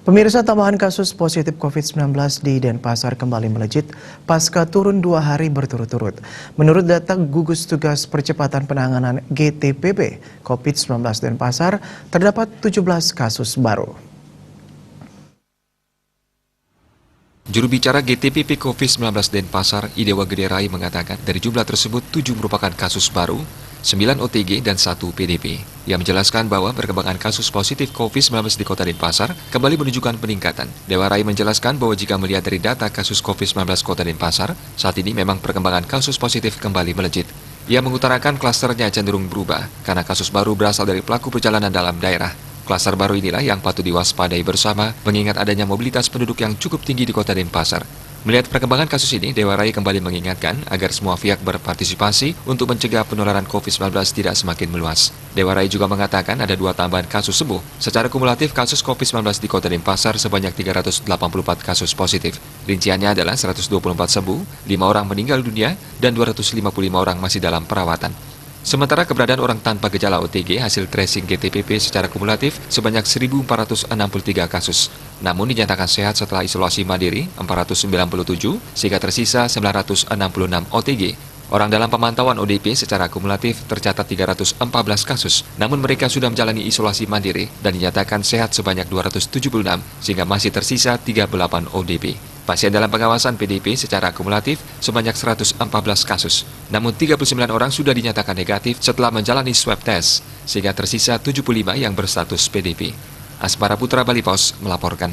Pemirsa, tambahan kasus positif COVID-19 di Denpasar kembali melejit pasca turun 2 hari berturut-turut. Menurut data Gugus Tugas Percepatan Penanganan GTPP COVID-19 Denpasar, terdapat 17 kasus baru. Juru bicara GTPP COVID-19 Denpasar, Idewa Gede Rai mengatakan dari jumlah tersebut 7 merupakan kasus baru, 9 OTG dan 1 PDP. Ia menjelaskan bahwa perkembangan kasus positif COVID-19 di Kota Denpasar kembali menunjukkan peningkatan. Dewa Rai menjelaskan bahwa jika melihat dari data kasus COVID-19 Kota Denpasar, saat ini memang perkembangan kasus positif kembali melejit. Ia mengutarakan klasternya cenderung berubah karena kasus baru berasal dari pelaku perjalanan dalam daerah. Klaster baru inilah yang patut diwaspadai bersama mengingat adanya mobilitas penduduk yang cukup tinggi di Kota Denpasar. Melihat perkembangan kasus ini, Dewa Rai kembali mengingatkan agar semua pihak berpartisipasi untuk mencegah penularan COVID-19 tidak semakin meluas. Dewa Rai juga mengatakan ada 2 tambahan kasus sembuh. Secara kumulatif, kasus COVID-19 di Kota Denpasar sebanyak 384 kasus positif. Rinciannya adalah 124 sembuh, 5 orang meninggal dunia, dan 255 orang masih dalam perawatan. Sementara keberadaan orang tanpa gejala OTG hasil tracing GTPP secara kumulatif sebanyak 1.463 kasus. Namun dinyatakan sehat setelah isolasi mandiri 497 sehingga tersisa 966 OTG. Orang dalam pemantauan ODP secara kumulatif tercatat 314 kasus, namun mereka sudah menjalani isolasi mandiri dan dinyatakan sehat sebanyak 276 sehingga masih tersisa 38 ODP. Pasien dalam pengawasan PDP secara akumulatif sebanyak 114 kasus, namun 39 orang sudah dinyatakan negatif setelah menjalani swab test, sehingga tersisa 75 yang berstatus PDP. Asmara Putra Bali Pos melaporkan.